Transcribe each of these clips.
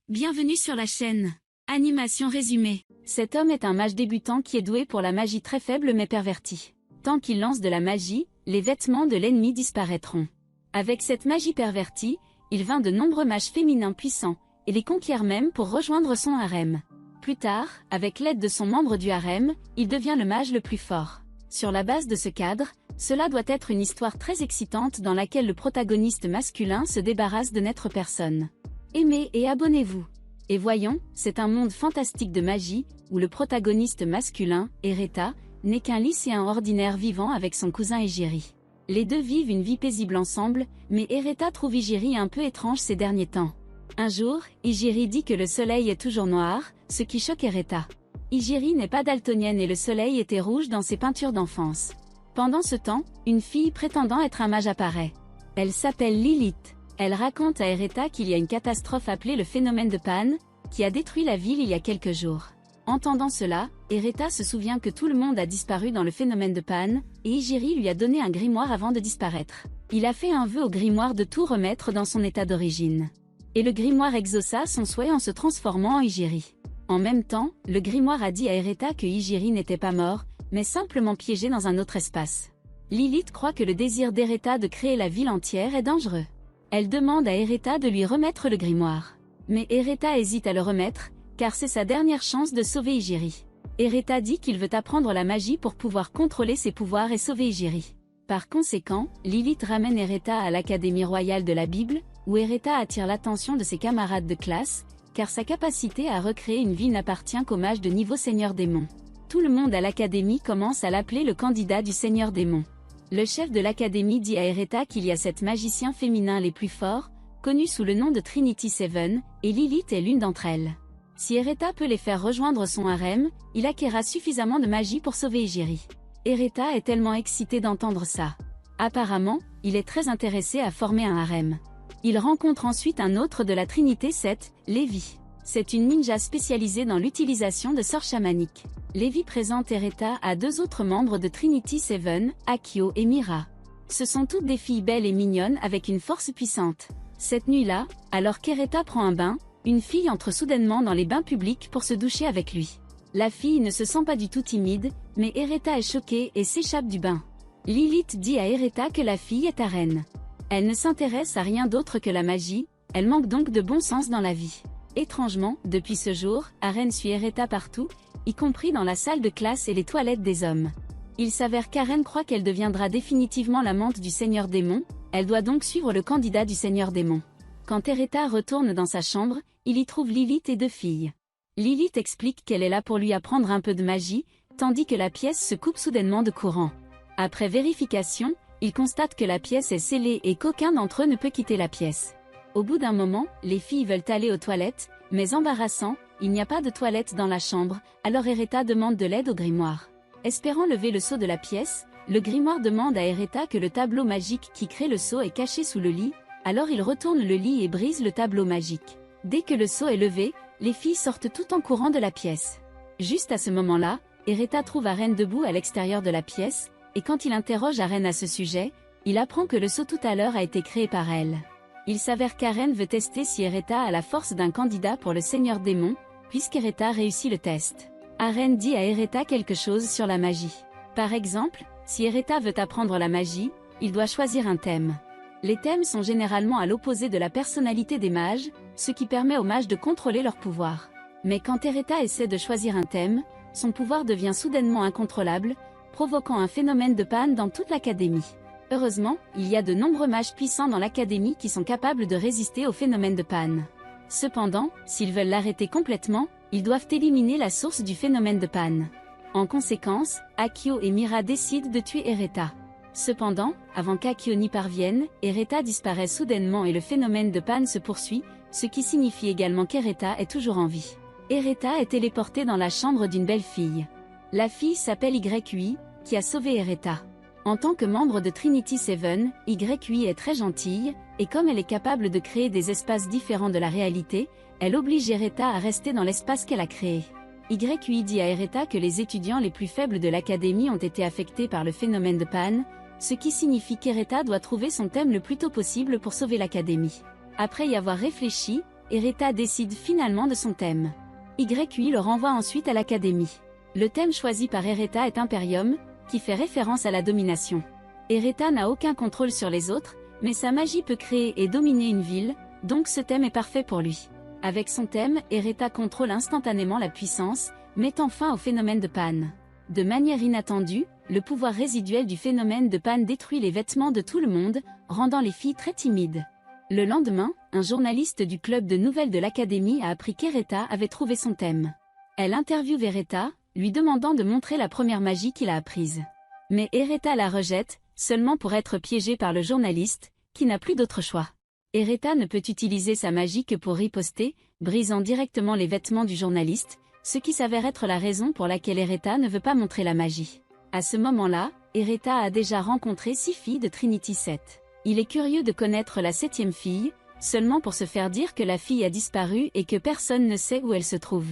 Bienvenue sur la chaîne. Animation résumée. Cet homme est un mage débutant qui est doué pour la magie très faible mais pervertie. Tant qu'il lance de la magie, les vêtements de l'ennemi disparaîtront. Avec cette magie pervertie, il vainc de nombreux mages féminins puissants, et les conquiert même pour rejoindre son harem. Plus tard, avec l'aide de son membre du harem, il devient le mage le plus fort. Sur la base de ce cadre, cela doit être une histoire très excitante dans laquelle le protagoniste masculin se débarrasse de n'être personne. Aimez et abonnez-vous. Et voyons, c'est un monde fantastique de magie, où le protagoniste masculin, Ereta, n'est qu'un lycéen ordinaire vivant avec son cousin Ejiri. Les deux vivent une vie paisible ensemble, mais Ereta trouve Ejiri un peu étrange ces derniers temps. Un jour, Ejiri dit que le soleil est toujours noir, ce qui choque Ereta. Ejiri n'est pas daltonienne et le soleil était rouge dans ses peintures d'enfance. Pendant ce temps, une fille prétendant être un mage apparaît. Elle s'appelle Lilith. Elle raconte à Ereta qu'il y a une catastrophe appelée le phénomène de Pan, qui a détruit la ville il y a quelques jours. Entendant cela, Ereta se souvient que tout le monde a disparu dans le phénomène de Pan, et Ejiri lui a donné un grimoire avant de disparaître. Il a fait un vœu au grimoire de tout remettre dans son état d'origine. Et le grimoire exauça son souhait en se transformant en Ejiri. En même temps, le grimoire a dit à Ereta que Ejiri n'était pas mort, mais simplement piégé dans un autre espace. Lilith croit que le désir d'Ereta de créer la ville entière est dangereux. Elle demande à Ereta de lui remettre le grimoire. Mais Ereta hésite à le remettre, car c'est sa dernière chance de sauver Ejiri. Ereta dit qu'il veut apprendre la magie pour pouvoir contrôler ses pouvoirs et sauver Ejiri. Par conséquent, Lilith ramène Ereta à l'Académie royale de la Bible, où Ereta attire l'attention de ses camarades de classe, car sa capacité à recréer une vie n'appartient qu'au mage de niveau Seigneur Démon. Tout le monde à l'Académie commence à l'appeler le candidat du Seigneur Démon. Le chef de l'Académie dit à Ereta qu'il y a 7 magiciens féminins les plus forts, connus sous le nom de Trinity Seven, et Lilith est l'une d'entre elles. Si Ereta peut les faire rejoindre son harem, il acquérera suffisamment de magie pour sauver Ejiri. Ereta est tellement excité d'entendre ça. Apparemment, il est très intéressé à former un harem. Il rencontre ensuite un autre de la Trinité 7, Levi. C'est une ninja spécialisée dans l'utilisation de sorts chamaniques. Levi présente Ereta à 2 autres membres de Trinity Seven, Akio et Mira. Ce sont toutes des filles belles et mignonnes avec une force puissante. Cette nuit-là, alors qu'Ereta prend un bain, une fille entre soudainement dans les bains publics pour se doucher avec lui. La fille ne se sent pas du tout timide, mais Ereta est choquée et s'échappe du bain. Lilith dit à Ereta que la fille est arène. Elle ne s'intéresse à rien d'autre que la magie, elle manque donc de bon sens dans la vie. Étrangement, depuis ce jour, Aren suit Ereta partout, y compris dans la salle de classe et les toilettes des hommes. Il s'avère qu'Aren croit qu'elle deviendra définitivement l'amante du Seigneur Démon, elle doit donc suivre le candidat du Seigneur Démon. Quand Ereta retourne dans sa chambre, il y trouve Lilith et 2 filles. Lilith explique qu'elle est là pour lui apprendre un peu de magie, tandis que la pièce se coupe soudainement de courant. Après vérification, il constate que la pièce est scellée et qu'aucun d'entre eux ne peut quitter la pièce. Au bout d'un moment, les filles veulent aller aux toilettes, mais embarrassant, il n'y a pas de toilette dans la chambre, alors Ereta demande de l'aide au grimoire. Espérant lever le seau de la pièce, le grimoire demande à Ereta que le tableau magique qui crée le seau est caché sous le lit, alors il retourne le lit et brise le tableau magique. Dès que le seau est levé, les filles sortent tout en courant de la pièce. Juste à ce moment-là, Ereta trouve Aren debout à l'extérieur de la pièce, et quand il interroge Aren à ce sujet, il apprend que le seau tout à l'heure a été créé par elle. Il s'avère qu'Aren veut tester si Ereta a la force d'un candidat pour le Seigneur Démon, puisqu'Ereta réussit le test. Aren dit à Ereta quelque chose sur la magie. Par exemple, si Ereta veut apprendre la magie, il doit choisir un thème. Les thèmes sont généralement à l'opposé de la personnalité des mages, ce qui permet aux mages de contrôler leur pouvoir. Mais quand Ereta essaie de choisir un thème, son pouvoir devient soudainement incontrôlable, provoquant un phénomène de panne dans toute l'académie. Heureusement, il y a de nombreux mages puissants dans l'académie qui sont capables de résister au phénomène de panne. Cependant, s'ils veulent l'arrêter complètement, ils doivent éliminer la source du phénomène de panne. En conséquence, Akio et Mira décident de tuer Ereta. Cependant, avant qu'Akio n'y parvienne, Ereta disparaît soudainement et le phénomène de panne se poursuit, ce qui signifie également qu'Ereta est toujours en vie. Ereta est téléportée dans la chambre d'une belle fille. La fille s'appelle YUI, qui a sauvé Ereta. En tant que membre de Trinity Seven, YUI est très gentille, et comme elle est capable de créer des espaces différents de la réalité, elle oblige Ereta à rester dans l'espace qu'elle a créé. YUI dit à Ereta que les étudiants les plus faibles de l'académie ont été affectés par le phénomène de panne, ce qui signifie qu'Ereta doit trouver son thème le plus tôt possible pour sauver l'académie. Après y avoir réfléchi, Ereta décide finalement de son thème. YUI le renvoie ensuite à l'académie. Le thème choisi par Ereta est Imperium, qui fait référence à la domination. Ereta n'a aucun contrôle sur les autres, mais sa magie peut créer et dominer une ville, donc ce thème est parfait pour lui. Avec son thème, Ereta contrôle instantanément la puissance, mettant fin au phénomène de panne. De manière inattendue, le pouvoir résiduel du phénomène de panne détruit les vêtements de tout le monde, rendant les filles très timides. Le lendemain, un journaliste du club de nouvelles de l'académie a appris qu'Ereta avait trouvé son thème. Elle interviewe Ereta, lui demandant de montrer la première magie qu'il a apprise. Mais Ereta la rejette, seulement pour être piégée par le journaliste, qui n'a plus d'autre choix. Ereta ne peut utiliser sa magie que pour riposter, brisant directement les vêtements du journaliste, ce qui s'avère être la raison pour laquelle Ereta ne veut pas montrer la magie. À ce moment-là, Ereta a déjà rencontré 6 filles de Trinity 7. Il est curieux de connaître la 7e fille, seulement pour se faire dire que la fille a disparu et que personne ne sait où elle se trouve.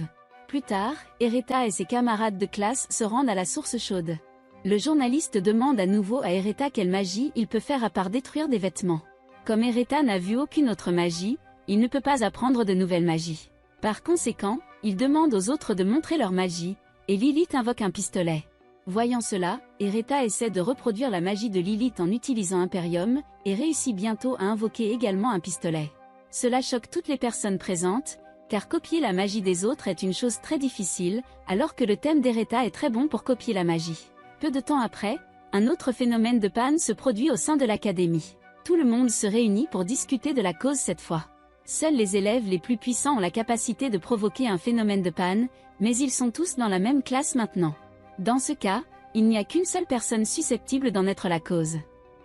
Plus tard, Ereta et ses camarades de classe se rendent à la source chaude. Le journaliste demande à nouveau à Ereta quelle magie il peut faire à part détruire des vêtements. Comme Ereta n'a vu aucune autre magie, il ne peut pas apprendre de nouvelles magies. Par conséquent, il demande aux autres de montrer leur magie, et Lilith invoque un pistolet. Voyant cela, Ereta essaie de reproduire la magie de Lilith en utilisant Imperium, et réussit bientôt à invoquer également un pistolet. Cela choque toutes les personnes présentes, car copier la magie des autres est une chose très difficile, alors que le thème d'Ereta est très bon pour copier la magie. Peu de temps après, un autre phénomène de panne se produit au sein de l'académie. Tout le monde se réunit pour discuter de la cause cette fois. Seuls les élèves les plus puissants ont la capacité de provoquer un phénomène de panne, mais ils sont tous dans la même classe maintenant. Dans ce cas, il n'y a qu'une seule personne susceptible d'en être la cause.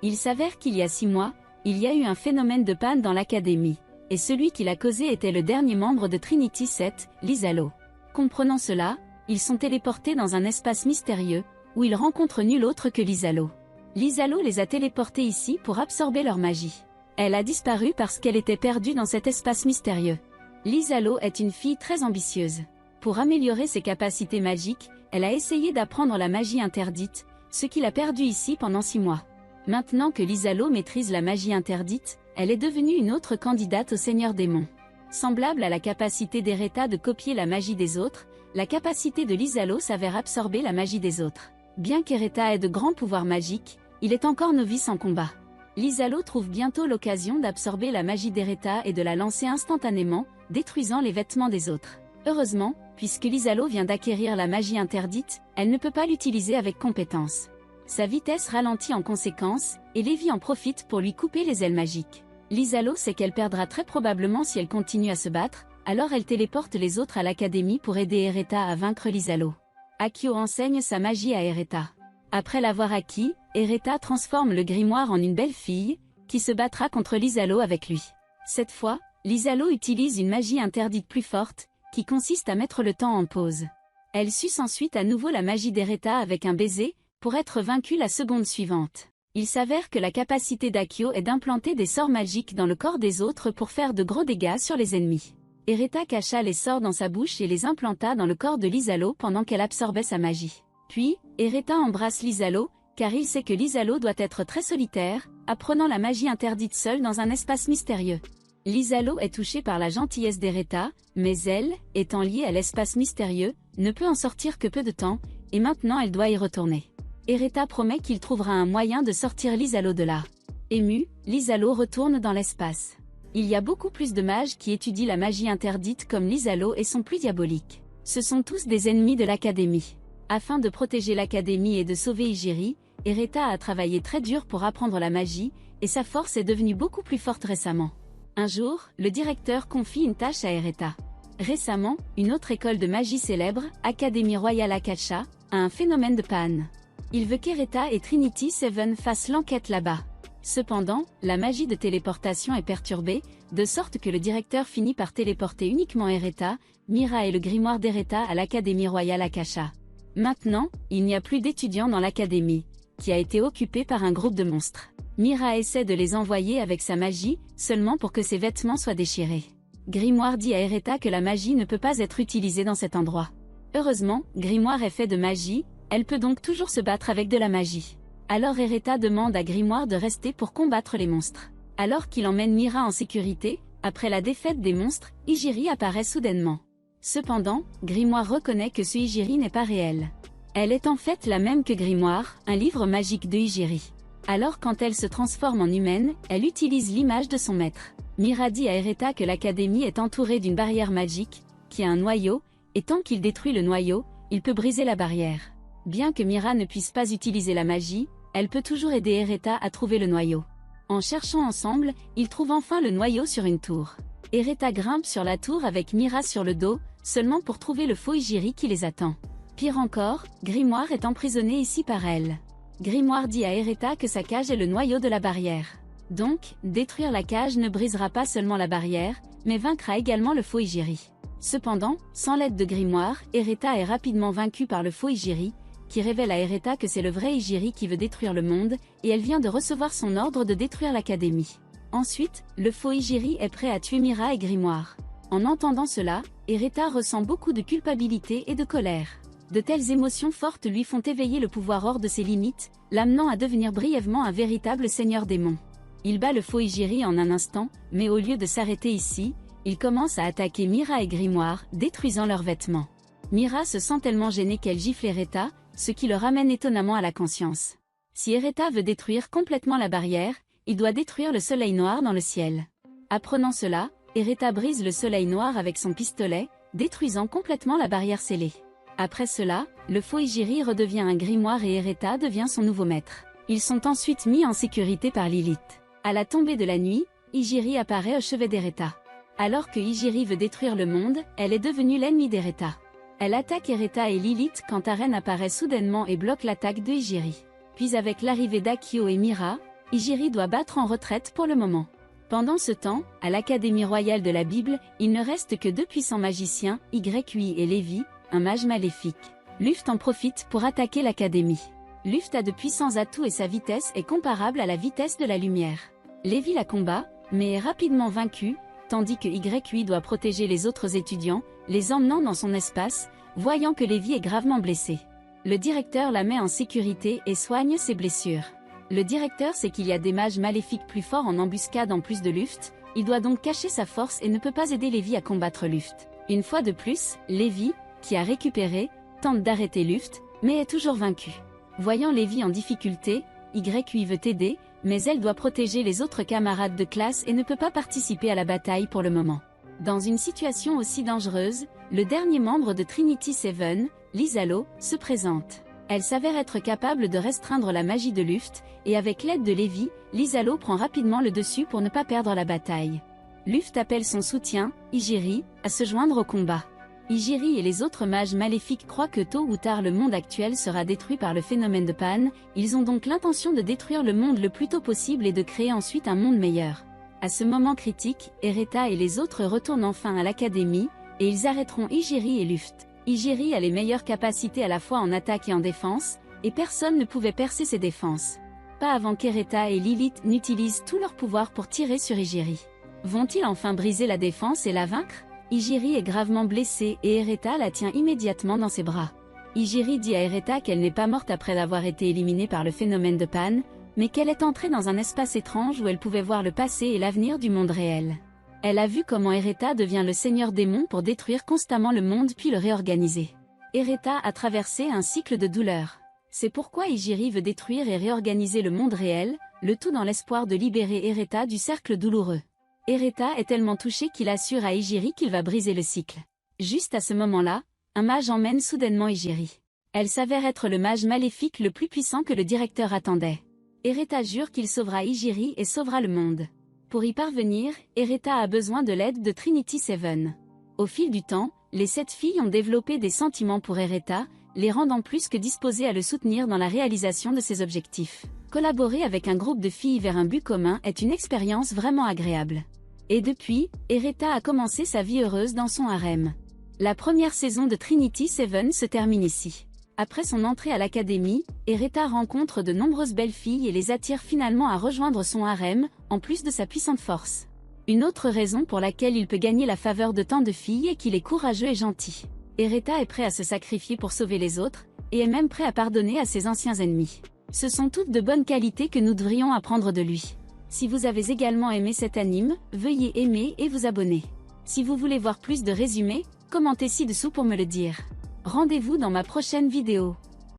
Il s'avère qu'il y a 6 mois, il y a eu un phénomène de panne dans l'académie, et celui qui l'a causé était le dernier membre de Trinity 7, Lizalo. Comprenant cela, ils sont téléportés dans un espace mystérieux, où ils rencontrent nul autre que Lizalo. Lizalo les a téléportés ici pour absorber leur magie. Elle a disparu parce qu'elle était perdue dans cet espace mystérieux. Lizalo est une fille très ambitieuse. Pour améliorer ses capacités magiques, elle a essayé d'apprendre la magie interdite, ce qu'il a perdu ici pendant 6 mois. Maintenant que Lizalo maîtrise la magie interdite, elle est devenue une autre candidate au Seigneur Démon. Semblable à la capacité d'Ereta de copier la magie des autres, la capacité de Lizalo s'avère absorber la magie des autres. Bien qu'Ereta ait de grands pouvoirs magiques, il est encore novice en combat. Lizalo trouve bientôt l'occasion d'absorber la magie d'Ereta et de la lancer instantanément, détruisant les vêtements des autres. Heureusement, puisque Lizalo vient d'acquérir la magie interdite, elle ne peut pas l'utiliser avec compétence. Sa vitesse ralentit en conséquence, et Levi en profite pour lui couper les ailes magiques. Lizalo sait qu'elle perdra très probablement si elle continue à se battre, alors elle téléporte les autres à l'académie pour aider Ereta à vaincre Lizalo. Akio enseigne sa magie à Ereta. Après l'avoir acquis, Ereta transforme le grimoire en une belle fille, qui se battra contre Lizalo avec lui. Cette fois, Lizalo utilise une magie interdite plus forte, qui consiste à mettre le temps en pause. Elle suce ensuite à nouveau la magie d'Ereta avec un baiser, pour être vaincue la seconde suivante. Il s'avère que la capacité d'Akio est d'implanter des sorts magiques dans le corps des autres pour faire de gros dégâts sur les ennemis. Ereta cacha les sorts dans sa bouche et les implanta dans le corps de Lizalo pendant qu'elle absorbait sa magie. Puis, Ereta embrasse Lizalo, car il sait que Lizalo doit être très solitaire, apprenant la magie interdite seule dans un espace mystérieux. Lizalo est touchée par la gentillesse d'Ereta, mais elle, étant liée à l'espace mystérieux, ne peut en sortir que peu de temps, et maintenant elle doit y retourner. Ereta promet qu'il trouvera un moyen de sortir Lizalo de là. Émue, Lizalo retourne dans l'espace. Il y a beaucoup plus de mages qui étudient la magie interdite comme Lizalo et sont plus diaboliques. Ce sont tous des ennemis de l'académie. Afin de protéger l'académie et de sauver Igiri, Ereta a travaillé très dur pour apprendre la magie, et sa force est devenue beaucoup plus forte récemment. Un jour, le directeur confie une tâche à Ereta. Récemment, une autre école de magie célèbre, Académie Royale Akasha, a un phénomène de panne. Il veut qu'Ereta et Trinity 7 fassent l'enquête là-bas. Cependant, la magie de téléportation est perturbée, de sorte que le directeur finit par téléporter uniquement Ereta, Mira et le grimoire d'Ereta à l'Académie Royale Akasha. Maintenant, il n'y a plus d'étudiants dans l'académie, qui a été occupée par un groupe de monstres. Mira essaie de les envoyer avec sa magie, seulement pour que ses vêtements soient déchirés. Grimoire dit à Ereta que la magie ne peut pas être utilisée dans cet endroit. Heureusement, Grimoire est fait de magie, elle peut donc toujours se battre avec de la magie. Alors Ereta demande à Grimoire de rester pour combattre les monstres. Alors qu'il emmène Mira en sécurité, Après la défaite des monstres, Hijiri apparaît soudainement. Cependant, Grimoire reconnaît que ce Hijiri n'est pas réel. Elle est en fait la même que Grimoire, un livre magique de Hijiri. Alors quand elle se transforme en humaine, elle utilise l'image de son maître. Mira dit à Ereta que l'académie est entourée d'une barrière magique, qui a un noyau, et tant qu'il détruit le noyau, il peut briser la barrière. Bien que Mira ne puisse pas utiliser la magie, elle peut toujours aider Ereta à trouver le noyau. En cherchant ensemble, ils trouvent enfin le noyau sur une tour. Ereta grimpe sur la tour avec Mira sur le dos, seulement pour trouver le faux Hijiri qui les attend. Pire encore, Grimoire est emprisonné ici par elle. Grimoire dit à Ereta que sa cage est le noyau de la barrière. Donc, détruire la cage ne brisera pas seulement la barrière, mais vaincra également le faux Hijiri. Cependant, sans l'aide de Grimoire, Ereta est rapidement vaincue par le faux Hijiri, qui révèle à Ereta que c'est le vrai Hijiri qui veut détruire le monde, et elle vient de recevoir son ordre de détruire l'académie. Ensuite, le faux Hijiri est prêt à tuer Mira et Grimoire. En entendant cela, Ereta ressent beaucoup de culpabilité et de colère. De telles émotions fortes lui font éveiller le pouvoir hors de ses limites, l'amenant à devenir brièvement un véritable seigneur démon. Il bat le faux Hijiri en un instant, mais au lieu de s'arrêter ici, il commence à attaquer Mira et Grimoire, détruisant leurs vêtements. Mira se sent tellement gênée qu'elle gifle Ereta, ce qui le ramène étonnamment à la conscience. Si Ereta veut détruire complètement la barrière, il doit détruire le soleil noir dans le ciel. Apprenant cela, Ereta brise le soleil noir avec son pistolet, détruisant complètement la barrière scellée. Après cela, le faux Hijiri redevient un grimoire et Ereta devient son nouveau maître. Ils sont ensuite mis en sécurité par Lilith. À la tombée de la nuit, Hijiri apparaît au chevet d'Ereta. Alors que Hijiri veut détruire le monde, elle est devenue l'ennemi d'Ereta. Elle attaque Ereta et Lilith quand Aren apparaît soudainement et bloque l'attaque de Hijiri. Puis avec l'arrivée d'Akio et Mira, Hijiri doit battre en retraite pour le moment. Pendant ce temps, à l'Académie royale de la Bible, il ne reste que deux puissants magiciens, Ygui et Lévi, un mage maléfique. Luft en profite pour attaquer l'Académie. Luft a de puissants atouts et sa vitesse est comparable à la vitesse de la lumière. Lévi la combat, mais est rapidement vaincu, tandis que Ygui doit protéger les autres étudiants, les emmenant dans son espace, voyant que Lévi est gravement blessé. Le directeur la met en sécurité et soigne ses blessures. Le directeur sait qu'il y a des mages maléfiques plus forts en embuscade en plus de Luft, il doit donc cacher sa force et ne peut pas aider Lévi à combattre Luft. Une fois de plus, Lévi, qui a récupéré, tente d'arrêter Luft, mais est toujours vaincu. Voyant Lévi en difficulté, Ygui veut aider, mais elle doit protéger les autres camarades de classe et ne peut pas participer à la bataille pour le moment. Dans une situation aussi dangereuse, le dernier membre de Trinity Seven, Lizalo, se présente. Elle s'avère être capable de restreindre la magie de Luft, et avec l'aide de Lévi, Lizalo prend rapidement le dessus pour ne pas perdre la bataille. Luft appelle son soutien, Hijiri, à se joindre au combat. Hijiri et les autres mages maléfiques croient que tôt ou tard le monde actuel sera détruit par le phénomène de Pan, ils ont donc l'intention de détruire le monde le plus tôt possible et de créer ensuite un monde meilleur. À ce moment critique, Ereta et les autres retournent enfin à l'académie, et ils arrêteront Hijiri et Luft. Hijiri a les meilleures capacités à la fois en attaque et en défense, et personne ne pouvait percer ses défenses. Pas avant qu'Ereta et Lilith n'utilisent tout leur pouvoir pour tirer sur Hijiri. Vont-ils enfin briser la défense et la vaincre? Hijiri est gravement blessée et Ereta la tient immédiatement dans ses bras. Hijiri dit à Ereta qu'elle n'est pas morte après avoir été éliminée par le phénomène de Pan, mais qu'elle est entrée dans un espace étrange où elle pouvait voir le passé et l'avenir du monde réel. Elle a vu comment Ereta devient le seigneur démon pour détruire constamment le monde puis le réorganiser. Ereta a traversé un cycle de douleur. C'est pourquoi Hijiri veut détruire et réorganiser le monde réel, le tout dans l'espoir de libérer Ereta du cercle douloureux. Ereta est tellement touché qu'il assure à Hijiri qu'il va briser le cycle. Juste à ce moment-là, un mage emmène soudainement Hijiri. Elle s'avère être le mage maléfique le plus puissant que le directeur attendait. Ereta jure qu'il sauvera Hijiri et sauvera le monde. Pour y parvenir, Ereta a besoin de l'aide de Trinity Seven. Au fil du temps, les 7 filles ont développé des sentiments pour Ereta, les rendant plus que disposées à le soutenir dans la réalisation de ses objectifs. Collaborer avec un groupe de filles vers un but commun est une expérience vraiment agréable. Et depuis, Ereta a commencé sa vie heureuse dans son harem. La première saison de Trinity Seven se termine ici. Après son entrée à l'académie, Ereta rencontre de nombreuses belles filles et les attire finalement à rejoindre son harem, en plus de sa puissante force. Une autre raison pour laquelle il peut gagner la faveur de tant de filles est qu'il est courageux et gentil. Ereta est prêt à se sacrifier pour sauver les autres, et est même prêt à pardonner à ses anciens ennemis. Ce sont toutes de bonnes qualités que nous devrions apprendre de lui. Si vous avez également aimé cet anime, veuillez aimer et vous abonner. Si vous voulez voir plus de résumés, commentez ci-dessous pour me le dire. Rendez-vous dans ma prochaine vidéo.